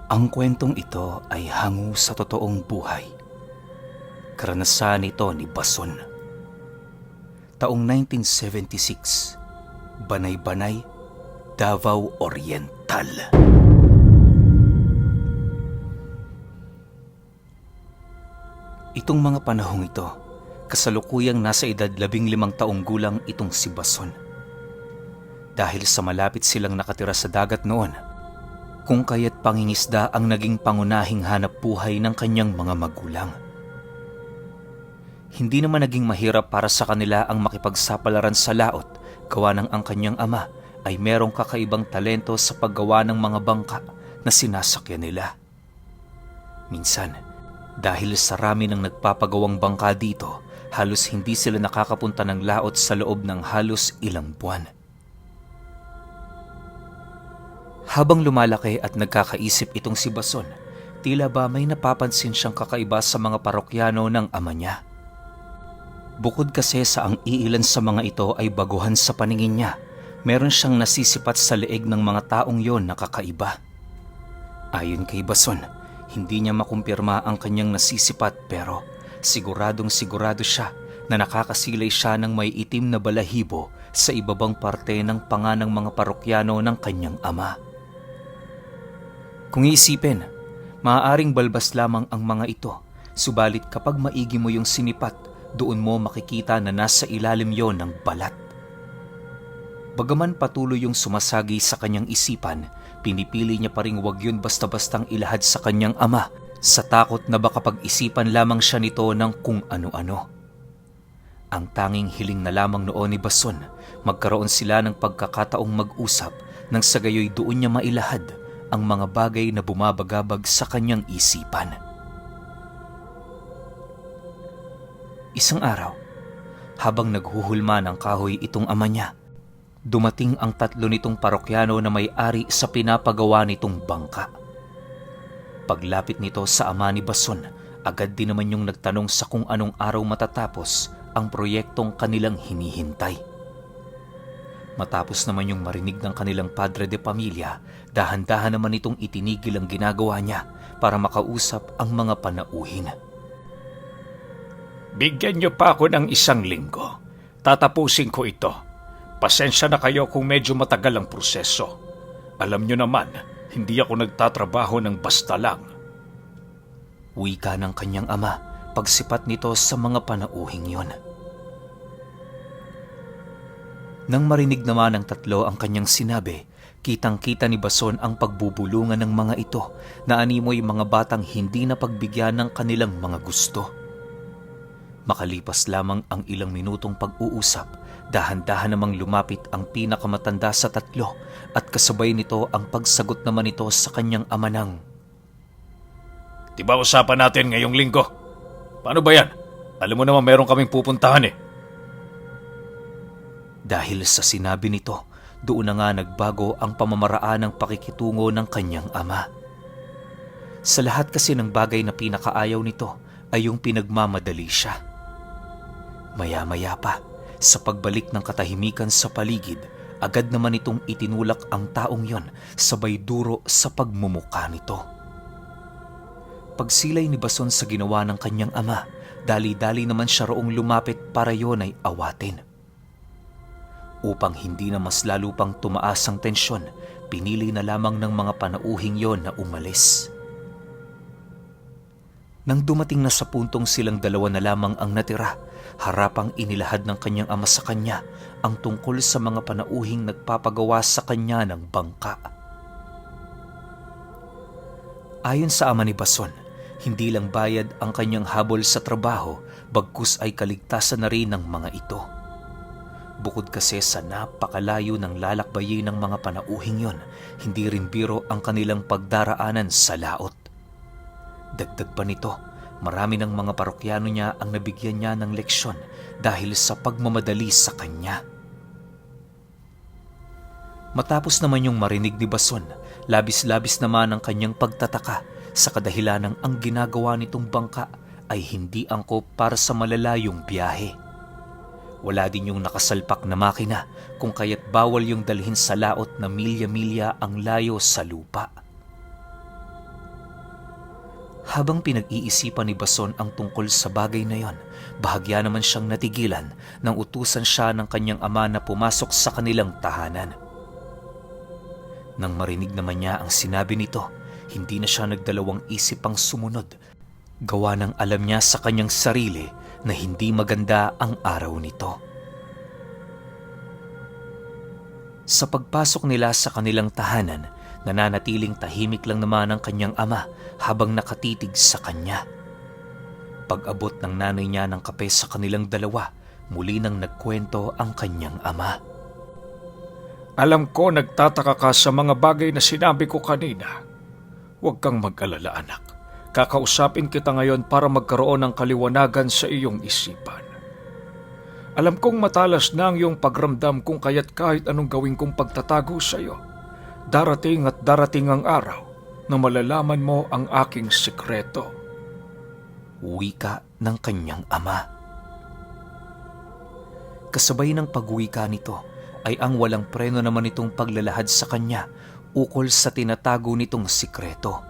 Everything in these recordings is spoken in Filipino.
Ang kwentong ito ay hango sa totoong buhay. Karanasan ito ni Bason. Taong 1976, Banay-Banay, Davao Oriental. Itong mga panahong ito, kasalukuyang nasa edad 15 taong gulang itong si Bason. Dahil sa malapit silang nakatira sa dagat noon, kung kaya't pangingisda ang naging pangunahing hanap buhay ng kanyang mga magulang. Hindi naman naging mahirap para sa kanila ang makipagsapalaran sa laot, gawa ng ang kanyang ama ay merong kakaibang talento sa paggawa ng mga bangka na sinasakyan nila. Minsan, dahil sa rami ng nagpapagawang bangka dito, halos hindi sila nakakapunta ng laot sa loob ng halos ilang buwan. Habang lumalaki at nagkakaisip itong si Bason, tila ba may napapansin siyang kakaiba sa mga parokyano ng ama niya. Bukod kasi sa ang iilan sa mga ito ay baguhan sa paningin niya, meron siyang nasisipat sa leeg ng mga taong yon na kakaiba. Ayon kay Bason, hindi niya makumpirma ang kanyang nasisipat pero siguradong sigurado siya na nakakasilay siya ng may itim na balahibo sa ibabang parte ng panga ng mga parokyano ng kanyang ama. Kung iisipin, maaaring balbas lamang ang mga ito, subalit kapag maigi mo yung sinipat, doon mo makikita na nasa ilalim yon ng balat. Bagaman patuloy yung sumasagi sa kanyang isipan, pinipili niya pa ring wag yun basta-bastang ilahad sa kanyang ama sa takot na baka pag-isipan lamang siya nito ng kung ano-ano. Ang tanging hiling na lamang noon ni Bason, magkaroon sila ng pagkakataong mag-usap nang sa gayoy doon niya mailahad ang mga bagay na bumabagabag sa kanyang isipan. Isang araw, habang naghuhulma ng kahoy itong ama niya, dumating ang 3 nitong parokyano na may-ari sa pinapagawa nitong bangka. Paglapit nito sa ama ni Bason, agad din naman yung nagtanong sa kung anong araw matatapos ang proyektong kanilang hinihintay. Matapos naman yung marinig ng kanilang padre de pamilya, dahan-dahan naman itong itinigil ang ginagawa niya para makausap ang mga panauhin. Bigyan niyo pa ako ng 1 linggo. Tatapusin ko ito. Pasensya na kayo kung medyo matagal ang proseso. Alam niyo naman, hindi ako nagtatrabaho ng basta lang. Wika ng kanyang ama, pagsipat nito sa mga panauhing yon. Nang marinig naman ng 3 ang kanyang sinabi, kitang-kita ni Bason ang pagbubulungan ng mga ito na animoy mga batang hindi na pagbigyan ng kanilang mga gusto. Makalipas lamang ang ilang minutong pag-uusap, dahan-dahan namang lumapit ang pinakamatanda sa 3 at kasabay nito ang pagsagot naman nito sa kanyang ama ng, Di ba usapan natin ngayong linggo? Paano ba yan? Alam mo naman meron kaming pupuntahan eh. Dahil sa sinabi nito, doon na nga nagbago ang pamamaraan ng pakikitungo ng kanyang ama. Sa lahat kasi ng bagay na pinakaayaw nito ay yung pinagmamadali siya. Maya-maya pa, sa pagbalik ng katahimikan sa paligid, agad naman itong itinulak ang taong yon sabay duro sa pagmumuka nito. Pagsilay ni Bason sa ginawa ng kanyang ama, dali-dali naman siya roong lumapit para yon ay awatin. Upang hindi na mas lalo pang tumaas ang tensyon, pinili na lamang ng mga panauhing yon na umalis. Nang dumating na sa puntong silang 2 na lamang ang natira, harapang inilahad ng kanyang ama sa kanya ang tungkol sa mga panauhing nagpapagawa sa kanya ng bangka. Ayon sa ama ni Bason, hindi lang bayad ang kanyang habol sa trabaho, bagkus ay kaligtasan na rin ng mga ito. Bukod kasi sa napakalayo ng lalakbayin ng mga panauhing yon, hindi rin biro ang kanilang pagdaraanan sa laot. Dagdag pa nito, marami ng mga parokyano niya ang nabigyan niya ng leksyon dahil sa pagmamadali sa kanya. Matapos naman yung marinig ni Bason, labis-labis naman ang kanyang pagtataka sa kadahilanang ang ginagawa nitong bangka ay hindi angkop para sa malalayong biyahe. Wala din yung nakasalpak na makina kung kaya't bawal yung dalhin sa laot na milya-milya ang layo sa lupa. Habang pinag-iisipan ni Bason ang tungkol sa bagay na yon, bahagya naman siyang natigilan nang utusan siya ng kanyang ama na pumasok sa kanilang tahanan. Nang marinig naman niya ang sinabi nito, hindi na siya nagdalawang isip pang sumunod. Gawa ng alam niya sa kanyang sarili na hindi maganda ang araw nito. Sa pagpasok nila sa kanilang tahanan, nananatiling tahimik lang naman ang kanyang ama habang nakatitig sa kanya. Pag-abot ng nanay niya ng kape sa kanilang dalawa, muli nang nagkwento ang kanyang ama. Alam ko nagtataka ka sa mga bagay na sinabi ko kanina. Huwag kang mag-alala, anak. Kakausapin kita ngayon para magkaroon ng kaliwanagan sa iyong isipan. Alam kong matalas na ang iyong pagramdam kung kaya't kahit anong gawin kong pagtatago sa iyo. Darating at darating ang araw na malalaman mo ang aking sikreto. Wika ng kanyang ama. Kasabay ng pagwika nito ay ang walang preno naman itong paglalahad sa kanya ukol sa tinatago nitong sikreto.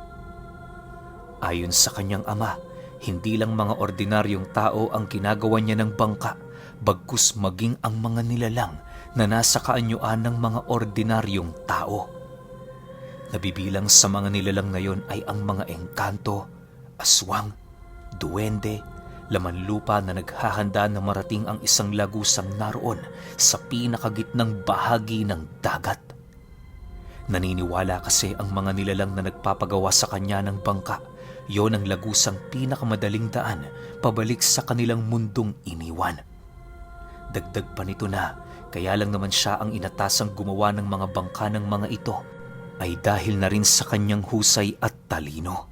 Ayon sa kanyang ama, hindi lang mga ordinaryong tao ang ginagawa niya ng bangka, bagkus maging ang mga nilalang na nasa kaanyuan ng mga ordinaryong tao. Nabibilang sa mga nilalang na yon ay ang mga engkanto, aswang, duwende, laman lupa na naghahanda na marating ang isang lagusang naroon sa pinakagitnang bahagi ng dagat. Naniniwala kasi ang mga nilalang na nagpapagawa sa kanya ng bangka, yon ang lagusang pinakamadaling daan pabalik sa kanilang mundong iniwan. Dagdag pa nito na, kaya lang naman siya ang inatasang gumawa ng mga bangka ng mga ito ay dahil na rin sa kanyang husay at talino.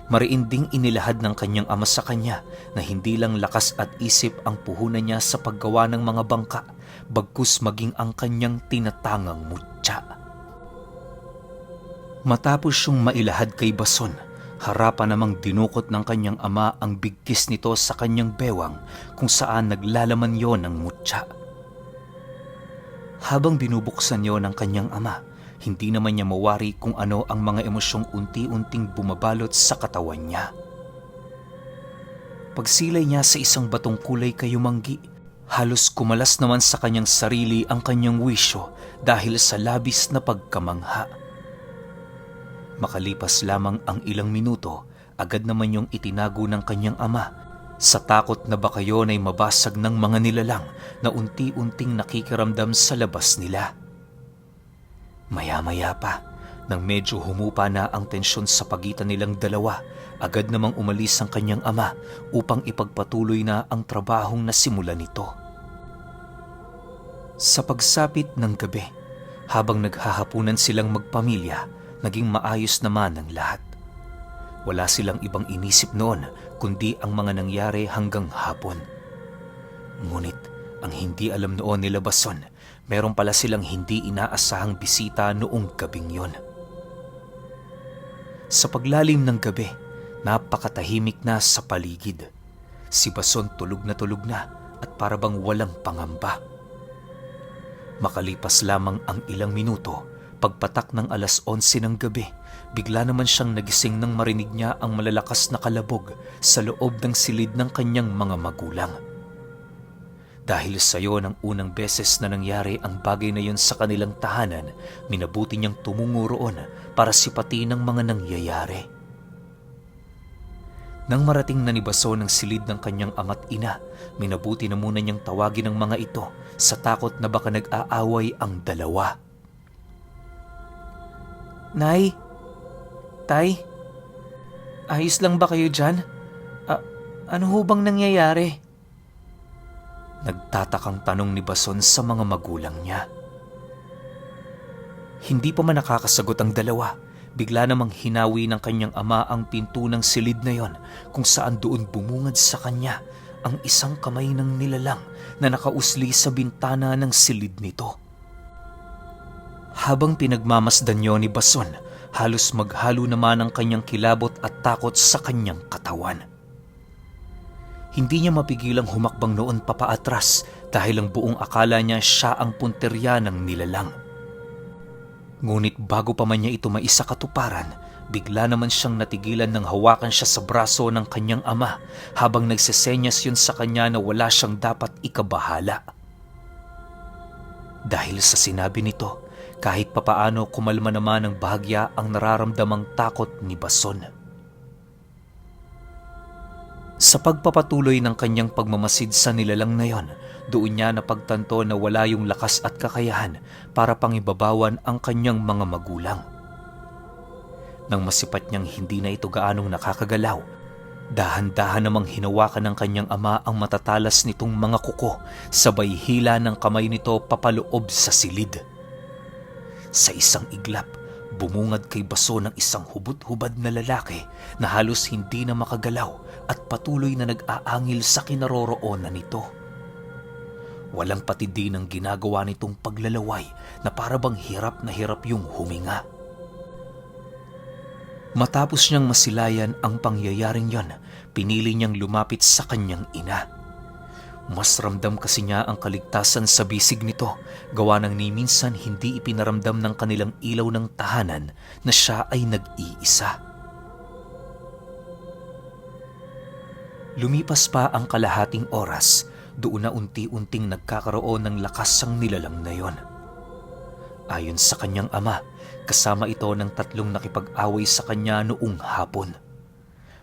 Mariin ding inilahad ng kanyang ama sa kanya na hindi lang lakas at isip ang puhunan niya sa paggawa ng mga bangka, bagkus maging ang kanyang tinatangang mutya. Matapos siyang mailahad kay Bason, harapan namang dinukot ng kanyang ama ang bigkis nito sa kanyang bewang kung saan naglalaman yon ng mutya. Habang binubuksan yon ng kanyang ama, hindi naman niya mawari kung ano ang mga emosyong unti-unting bumabalot sa katawan niya. Pagsilay niya sa isang batong kulay kayumanggi, halos kumalas naman sa kanyang sarili ang kanyang wisyo dahil sa labis na pagkamangha. Makalipas lamang ang ilang minuto, agad naman yung itinago ng kanyang ama sa takot na baka yun ay mabasag ng mga nilalang na unti-unting nakikiramdam sa labas nila. Maya-maya pa, nang medyo humupa na ang tensyon sa pagitan nilang dalawa, agad namang umalis ang kanyang ama upang ipagpatuloy na ang trabahong nasimulan nito. Sa pagsapit ng gabi, habang naghahapunan silang magpamilya, naging maayos naman ang lahat. Wala silang ibang inisip noon kundi ang mga nangyari hanggang hapon. Ngunit ang hindi alam noon nila Bason, meron pala silang hindi inaasahang bisita noong gabing yon. Sa paglalim ng gabi, napakatahimik na sa paligid. Si Bason tulog na at parabang walang pangamba. Makalipas lamang ang ilang minuto, pagpatak ng 11:00 ng gabi, bigla naman siyang nagising nang marinig niya ang malalakas na kalabog sa loob ng silid ng kanyang mga magulang. Dahil sa iyo ng unang beses na nangyari ang bagay na yon sa kanilang tahanan, minabuti niyang tumungo roon para sipatin ang mga nangyayari. Nang marating na ni Bason ang silid ng kanyang ama't ina, minabuti na muna niyang tawagin ang mga ito sa takot na baka nag-aaway ang dalawa. Nay, Tay, ayos lang ba kayo dyan? Ano ho bang nangyayari? Nagtatakang tanong ni Bason sa mga magulang niya. Hindi pa man nakakasagot ang dalawa, bigla namang hinawi ng kanyang ama ang pinto ng silid na yon kung saan doon bumungad sa kanya ang isang kamay ng nilalang na nakausli sa bintana ng silid nito. Habang pinagmamasdan niyo ni Bason, halos maghalo naman ang kanyang kilabot at takot sa kanyang katawan. Hindi niya mapigilang humakbang noon papaatras dahil ang buong akala niya siya ang punterya ng nilalang. Ngunit bago pa man niya ito maisakatuparan, bigla naman siyang natigilan nang hawakan siya sa braso ng kanyang ama habang nagsesenyas yun sa kanya na wala siyang dapat ikabahala. Dahil sa sinabi nito, kahit papaano kumalma naman ng bahagya ang nararamdamang takot ni Bason. Sa pagpapatuloy ng kanyang pagmamasid sa nilalang na yon, doon niya napagtanto na wala yung lakas at kakayahan para pangibabawan ang kanyang mga magulang. Nang masipat niyang hindi na ito gaanong nakakagalaw, dahan-dahan namang hinawakan ng kanyang ama ang matatalas nitong mga kuko, sabay hila ng kamay nito papaloob sa silid. Sa isang iglap, bumungad kay Bason ng isang hubad-hubad na lalaki na halos hindi na makagalaw at patuloy na nag-aangil sa kinaroroonan nito. Walang patindi ng ginagawa nitong paglalaway na parabang hirap na hirap yung huminga. Matapos niyang masilayan ang pangyayaring yon, pinili niyang lumapit sa kanyang ina. Mas ramdam kasi niya ang kaligtasan sa bisig nito, gawa ng ni minsan hindi ipinaramdam ng kanilang ilaw ng tahanan na siya ay nag-iisa. Lumipas pa ang kalahating oras, doon na unti-unting nagkakaroon ng lakas ang nilalang na yon. Ayon sa kanyang ama, kasama ito ng 3 nakipag-away sa kanya noong hapon.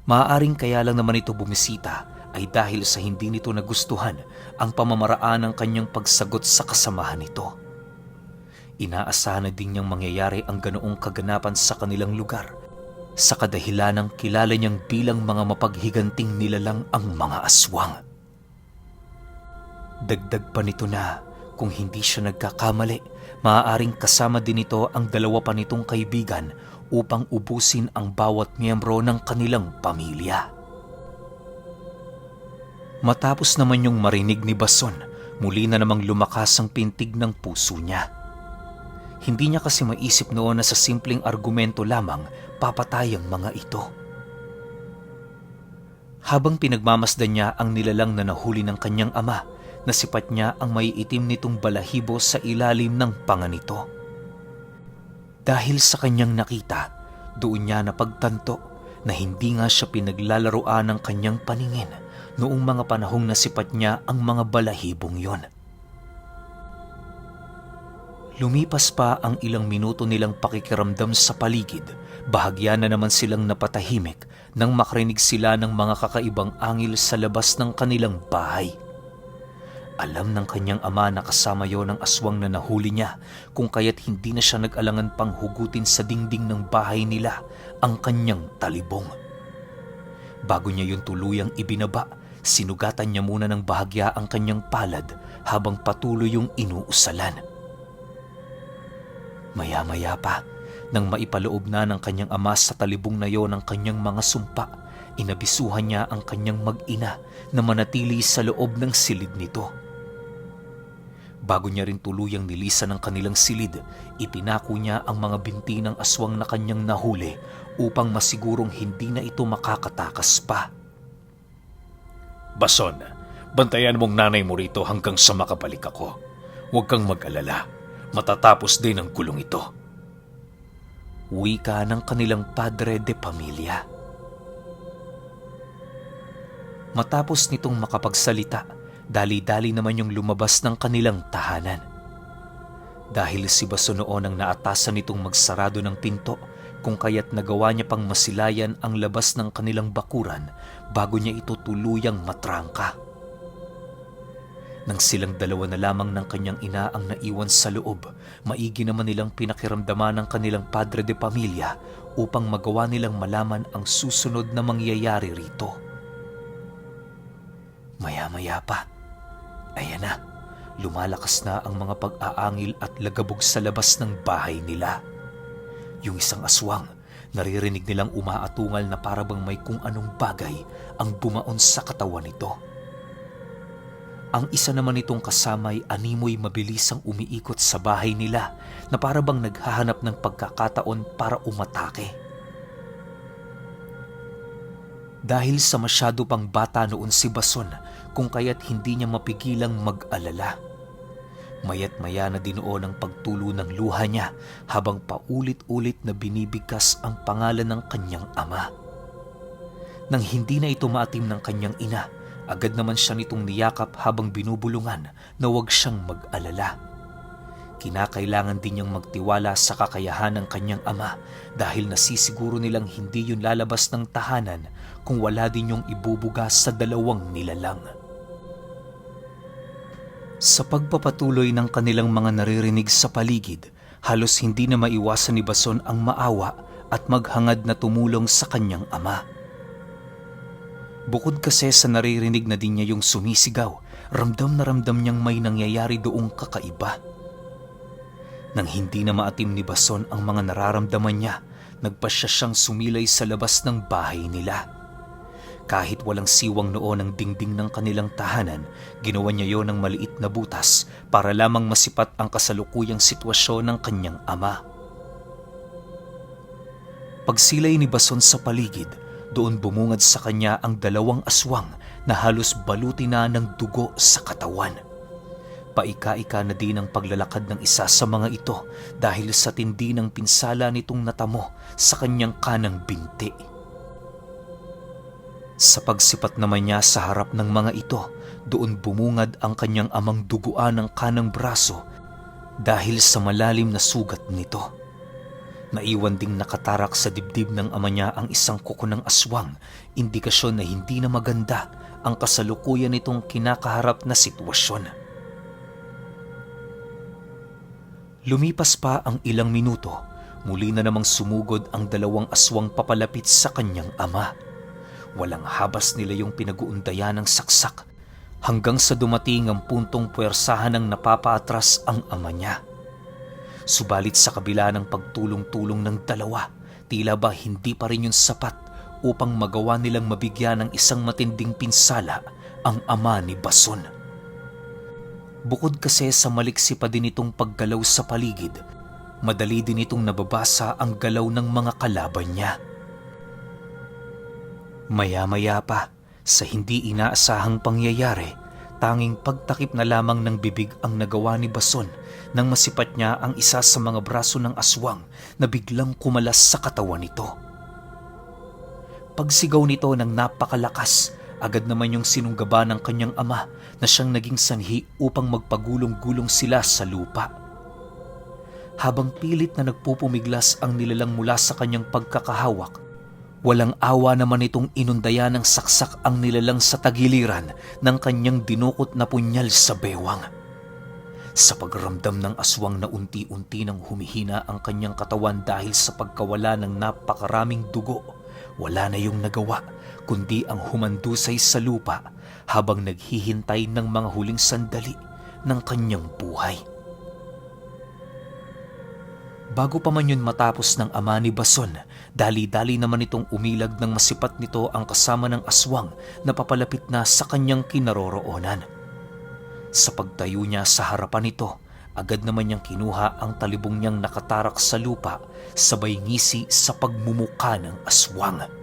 Maaaring kaya lang naman ito bumisita ay dahil sa hindi nito nagustuhan ang pamamaraan ng kanyang pagsagot sa kasamahan nito. Inaasahan na din niyang mangyayari ang ganoong kaganapan sa kanilang lugar, sa kadahilanang kilala niyang bilang mga mapaghiganting nilalang ang mga aswang. Dagdag pa nito na kung hindi siya nagkakamali, maaaring kasama din ito ang 2 pa nitong kaibigan upang ubusin ang bawat miyembro ng kanilang pamilya. Matapos naman yung marinig ni Bason, muli na namang lumakas ang pintig ng puso niya. Hindi niya kasi maisip noon na sa simpleng argumento lamang papatay ang mga ito. Habang pinagmamasdan niya ang nilalang na nahuli ng kanyang ama, nasipat niya ang maiitim nitong balahibo sa ilalim ng panga nito. Dahil sa kanyang nakita, doon niya napagtanto na hindi nga siya pinaglalaroan ng kanyang paningin noong mga panahong nasipat niya ang mga balahibong yon. Lumipas pa ang ilang minuto nilang pakikiramdam sa paligid, bahagya na naman silang napatahimik nang makarinig sila ng mga kakaibang angil sa labas ng kanilang bahay. Alam ng kanyang ama na kasama yon ang aswang na nahuli niya, kung kaya't hindi na siya nag-alangan pang hugutin sa dingding ng bahay nila ang kanyang talibong. Bago niya yun tuluyang ibinaba, sinugatan niya muna ng bahagya ang kanyang palad habang patuloy yung inuusalan. Maya-maya pa, nang maipaloob na ng kanyang ama sa talibong na yon ang kanyang mga sumpa, inabisuhan niya ang kanyang mag-ina na manatili sa loob ng silid nito. Bago niya rin tuluyang nilisan ang kanilang silid, ipinako niya ang mga binti ng aswang na kanyang nahuli upang masigurong hindi na ito makakatakas pa. Bason, bantayan mong nanay mo rito hanggang sa makabalik ako. Huwag kang mag-alala, matatapos din ang gulong ito. Wika ng kanilang padre de pamilya. Matapos nitong makapagsalita, dali-dali naman yung lumabas ng kanilang tahanan. Dahil si Bason noon ang naatasan nitong magsarado ng pinto, kung kaya't nagawa niya pang masilayan ang labas ng kanilang bakuran bago niya ito tuluyang matrangka. Nang silang 2 na lamang ng kanyang ina ang naiwan sa loob, maigi naman nilang pinakiramdaman ng kanilang padre de pamilya upang magawa nilang malaman ang susunod na mangyayari rito. Maya-maya pa, ayan na, lumalakas na ang mga pag-aangil at lagabog sa labas ng bahay nila. Yung isang aswang, naririnig nilang umaatungal na parabang may kung anong bagay ang bumaon sa katawan nito. Ang isa naman nitong kasamay animoy mabilisang umiikot sa bahay nila na parabang naghahanap ng pagkakataon para umatake. Dahil sa masyado pang bata noon si Bason, kung kaya't hindi niya mapigilang mag-alala. Maya't maya na dinuon ang pagtulo ng luha niya habang paulit-ulit na binibigkas ang pangalan ng kanyang ama. Nang hindi na ito maatim ng kanyang ina, agad naman siya nitong niyakap habang binubulungan na huwag siyang mag-alala. Kinakailangan din niyang magtiwala sa kakayahan ng kanyang ama dahil nasisiguro nilang hindi yun lalabas ng tahanan kung wala din yung ibubuga sa dalawang nilalang. Sa pagpapatuloy ng kanilang mga naririnig sa paligid, halos hindi na maiwasan ni Bason ang maawa at maghangad na tumulong sa kanyang ama. Bukod kasi sa naririnig na din niya yung sumisigaw, ramdam na ramdam niyang may nangyayari doong kakaiba. Nang hindi na maatim ni Bason ang mga nararamdaman niya, nagpasya siyang sumilay sa labas ng bahay nila. Kahit walang siwang noon ang dingding ng kanilang tahanan, ginawa niya yon ng maliit na butas para lamang masipat ang kasalukuyang sitwasyon ng kanyang ama. Pagsilay ni Bason sa paligid, doon bumungad sa kanya ang dalawang aswang na halos baluti na ng dugo sa katawan. Paika-ika na din ang paglalakad ng isa sa mga ito dahil sa tindi ng pinsala nitong natamo sa kanyang kanang binti. Sa pagsipat naman niya sa harap ng mga ito, doon bumungad ang kanyang amang duguan ng kanang braso dahil sa malalim na sugat nito. Naiwan ding nakatarak sa dibdib ng ama niya ang isang kuko ng aswang, indikasyon na hindi na maganda ang kasalukuyan nitong kinakaharap na sitwasyon. Lumipas pa ang ilang minuto, muli na namang sumugod ang dalawang aswang papalapit sa kanyang ama. Walang habas nila yung pinag-uundayan ng saksak hanggang sa dumating ang puntong puwersahan ng napapaatras ang ama niya. Subalit sa kabila ng pagtulong-tulong ng dalawa, tila ba hindi pa rin yun sapat upang magawa nilang mabigyan ng isang matinding pinsala ang ama ni Bason. Bukod kasi sa maliksi pa din itong paggalaw sa paligid, madali din itong nababasa ang galaw ng mga kalaban niya. Maya-maya pa, sa hindi inaasahang pangyayari, tanging pagtakip na lamang ng bibig ang nagawa ni Bason nang masipat niya ang isa sa mga braso ng aswang na biglang kumalas sa katawan nito. Pagsigaw nito ng napakalakas, agad naman yung sinunggaba ng kanyang ama na siyang naging sanhi upang magpagulong-gulong sila sa lupa. Habang pilit na nagpupumiglas ang nilalang mula sa kanyang pagkakahawak, walang awa naman itong inundaya ng saksak ang nilalang sa tagiliran ng kanyang dinukot na punyal sa bewang. Sa pagramdam ng aswang na unti-unti nang humihina ang kanyang katawan dahil sa pagkawala ng napakaraming dugo, wala na yung nagawa kundi ang humandusay sa lupa habang naghihintay ng mga huling sandali ng kanyang buhay. Bago pa man yun matapos ng ama ni Bason, dali-dali naman itong umilag ng masipat nito ang kasama ng aswang na papalapit na sa kanyang kinaroroonan. Sa pagtayo niya sa harapan nito, agad naman niyang kinuha ang talibong niyang nakatarak sa lupa, sabay ngisi sa pagmumuka ng aswang.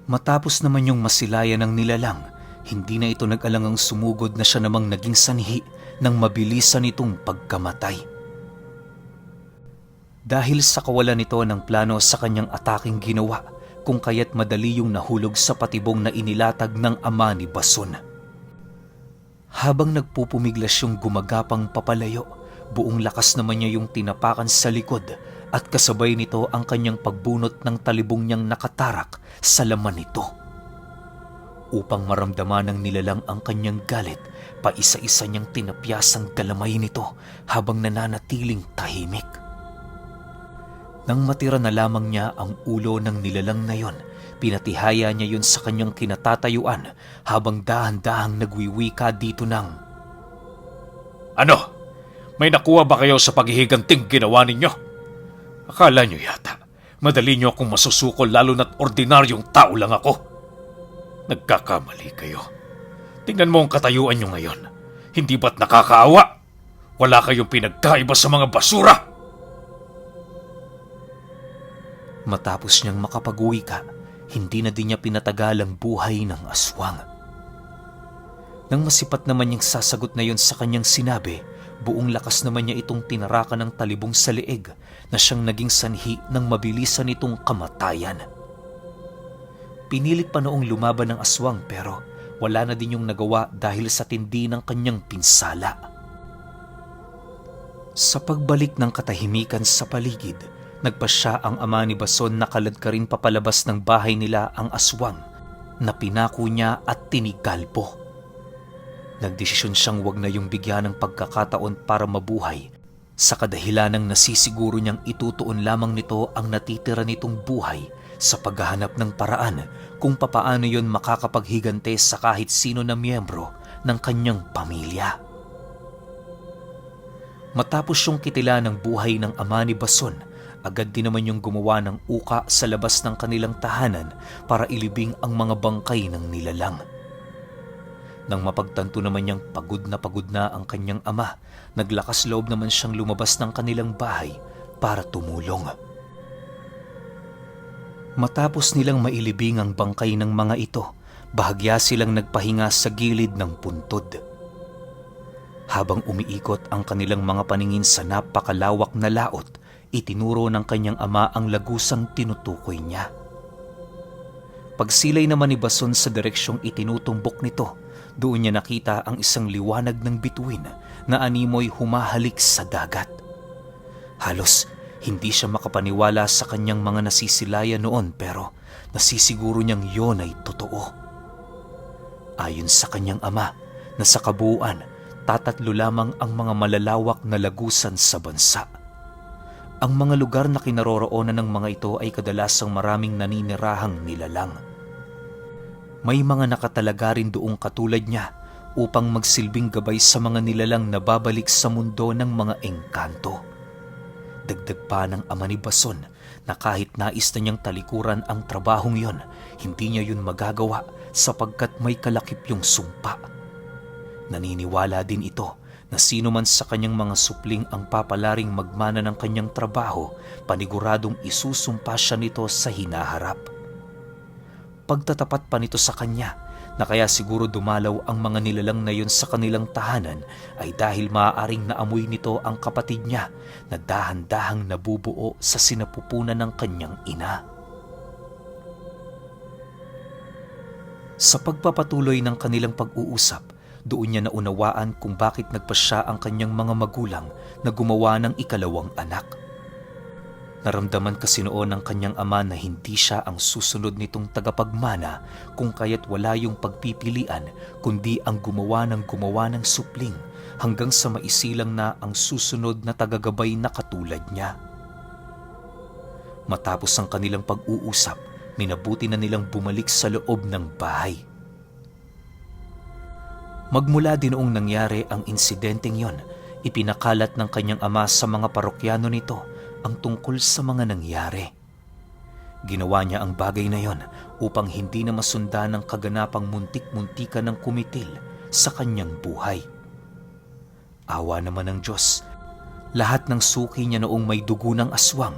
Matapos naman yung masilayan ng nilalang, hindi na ito nag-alangang sumugod na siya namang naging sanhi ng mabilisan nitong pagkamatay. Dahil sa kawalan nito ng plano sa kanyang ataking ginawa, kung kaya't madali yung nahulog sa patibong na inilatag ng ama ni Bason. Habang nagpupumiglas yung gumagapang papalayo, buong lakas naman niya yung tinapakan sa likod at kasabay nito ang kanyang pagbunot ng talibong niyang nakatarak sa laman nito. Upang maramdaman ng nilalang ang kanyang galit, paisa-isa niyang tinapyas ang galamay nito habang nananatiling tahimik. Nang matira na lamang niya ang ulo ng nilalang na yon, pinatihaya niya yun sa kanyang kinatatayuan habang dahan-dahang nagwiwika dito ng, Ano? May nakuha ba kayo sa paghihiganting ginawa ninyo? Akala nyo yata, madali nyo akong masusukol lalo na't ordinaryong tao lang ako. Nagkakamali kayo. Tingnan mo ang katayuan nyo ngayon. Hindi ba't nakakaawa? Wala kayong pinagkaiba sa mga basura. Matapos niyang makapag-uwi ka, hindi na din niya pinatagal ang buhay ng aswang. Nang masipat naman niyang sasagot na yon sa kanyang sinabi, buong lakas naman niya itong tinarakan ng talibong sa leeg na siyang naging sanhi ng mabilisan nitong kamatayan. Pinilit pa noong lumaban ng aswang pero wala na din yung nagawa dahil sa tindi ng kanyang pinsala. Sa pagbalik ng katahimikan sa paligid, nagpasya ang ama ni Bason na kaladkarin papalabas ng bahay nila ang aswang na pinako niya at tinigalpo. Nagdesisyon siyang wag na yung bigyan ng pagkakataon para mabuhay sa kadahilanang nasisiguro niyang itutuon lamang nito ang natitira nitong buhay sa paghahanap ng paraan kung papaano yon makakapaghigante sa kahit sino na miyembro ng kanyang pamilya. Matapos yung kitila ng buhay ng ama ni Bason, agad din naman yung gumawa ng uka sa labas ng kanilang tahanan para ilibing ang mga bangkay ng nilalang. Nang mapagtanto naman niyang pagod na ang kanyang ama, naglakas loob naman siyang lumabas ng kanilang bahay para tumulong. Matapos nilang mailibing ang bangkay ng mga ito, bahagya silang nagpahinga sa gilid ng puntod. Habang umiikot ang kanilang mga paningin sa napakalawak na laot, itinuro ng kanyang ama ang lagusang tinutukoy niya. Pagsilay naman ni Bason sa direksyong itinutumbok nito, doon niya nakita ang isang liwanag ng bituin na animoy humahalik sa dagat. Halos hindi siya makapaniwala sa kanyang mga nasisilayan noon pero nasisiguro niyang yon ay totoo. Ayon sa kanyang ama na sa kabuuan, tatatlo lamang ang mga malalawak na lagusan sa bansa. Ang mga lugar na kinaroroonan ng mga ito ay kadalasang maraming naninirahang nilalang. May mga nakatalaga rin doong katulad niya upang magsilbing gabay sa mga nilalang na babalik sa mundo ng mga engkanto. Dagdag pa ng ama ni Bason na kahit nais na niyang talikuran ang trabahong yon, hindi niya yun magagawa sapagkat may kalakip yung sumpa. Naniniwala din ito na sino man sa kanyang mga supling ang papalaring magmana ng kanyang trabaho, paniguradong isusumpa siya nito sa hinaharap. Pagtatapat pa nito sa kanya na kaya siguro dumalaw ang mga nilalang na yun sa kanilang tahanan ay dahil maaaring naamoy nito ang kapatid niya na dahan-dahang nabubuo sa sinapupunan ng kanyang ina. Sa pagpapatuloy ng kanilang pag-uusap, doon niya naunawaan kung bakit nagpasya ang kanyang mga magulang na gumawa ng ikalawang anak. Naramdaman kasi noon ng kanyang ama na hindi siya ang susunod nitong tagapagmana kung kaya't wala yung pagpipilian kundi ang gumawa ng supling hanggang sa maisilang na ang susunod na tagagabay na katulad niya. Matapos ang kanilang pag-uusap, minabuti na nilang bumalik sa loob ng bahay. Magmula din noong nangyari ang insidenteng yon, ipinakalat ng kanyang ama sa mga parokyano nito ang tungkol sa mga nangyari. Ginawa niya ang bagay na yon upang hindi na masundan ng kaganapang muntik-muntika ng kumitil sa kanyang buhay. Awa naman ng Diyos, lahat ng suki niya noong may dugo ng aswang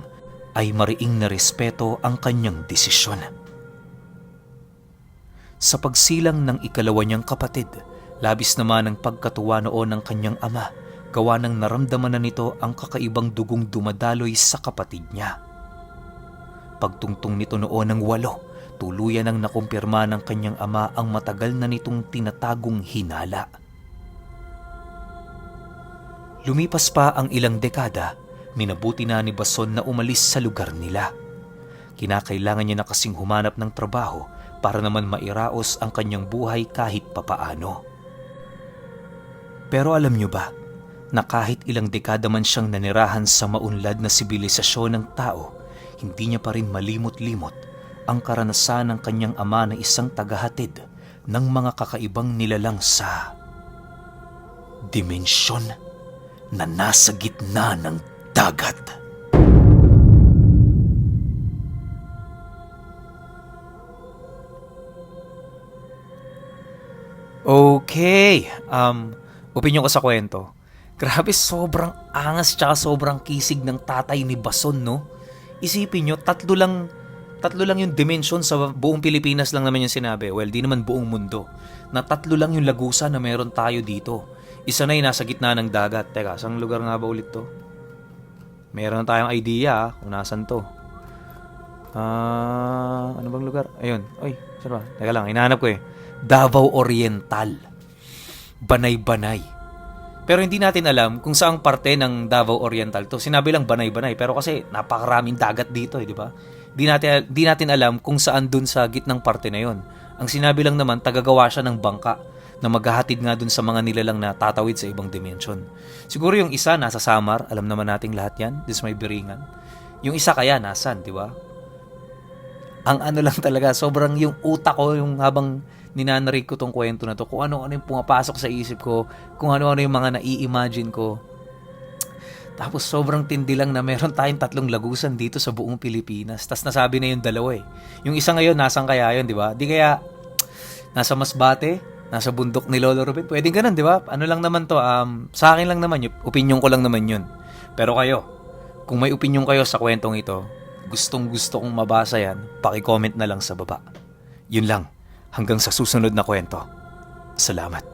ay mariing na respeto ang kanyang desisyon. Sa pagsilang ng ikalawa niyang kapatid, labis naman ang pagkatuwa noon ng kanyang ama, gawa ng naramdaman na nito ang kakaibang dugong dumadaloy sa kapatid niya. Pagtungtong nito noon ng 8, tuluyan ang nakumpirma ng kanyang ama ang matagal na nitong tinatagong hinala. Lumipas pa ang ilang dekada, minabuti na ni Bason na umalis sa lugar nila. Kinakailangan niya na kasing humanap ng trabaho para naman mairaos ang kanyang buhay kahit papaano. Pero alam niyo ba, na kahit ilang dekada man siyang nanirahan sa maunlad na sibilisasyon ng tao, hindi niya pa rin malimot-limot ang karanasan ng kanyang ama na isang tagahatid ng mga kakaibang nilalang sa dimensyon na nasa gitna ng dagat. Okay, opinyon ko sa kwento. Grabe, sobrang angas tsaka sobrang kisig ng tatay ni Bason, no? Isipin nyo, 3 lang tatlo lang yung dimension sa buong Pilipinas lang naman yung sinabi. Well, di naman buong mundo. Na tatlo lang yung lagusan na meron tayo dito. Isa na yung nasa gitna ng dagat. Teka, saan lugar nga ba ulit to? Meron na tayong idea kung nasan to. Ano bang lugar? Ayun. Oy, saan ba? Teka lang, hinahanap ko eh. Davao Oriental. Banay-Banay. Pero hindi natin alam kung saang parte ng Davao Oriental to. Sinabi lang Banay-Banay. Pero kasi napakaraming dagat dito di ba? Di natin alam kung saan dun sa gitnang parte na yon. Ang sinabi lang naman, tagagawa siya ng bangka na maghahatid nga dun sa mga nilalang na tatawid sa ibang dimension. Siguro yung isa nasa Samar, alam naman nating lahat yan, this may biringan. Yung isa kaya nasan, di ba? Ang ano lang talaga, sobrang yung utak ko, yung habang ninanarig ko tong kwento na to, kung ano-ano yung pumapasok sa isip ko, kung ano-ano yung mga nai-imagine ko. Tapos sobrang tindi lang na meron tayong 3 lagusan dito sa buong Pilipinas. Tapos nasabi na yung dalawa eh. Yung isa ngayon, nasan kaya yun, di ba? Di kaya nasa Masbate, nasa bundok ni Lolo Ruben. Pwedeng ganun, di ba? Ano lang naman to, sa akin lang naman, yung opinion ko lang naman yun. Pero kayo, kung may opinion kayo sa kwentong ito, gustong gusto kong mabasa yan, paki-comment na lang sa baba. Yun lang, hanggang sa susunod na kwento. Salamat.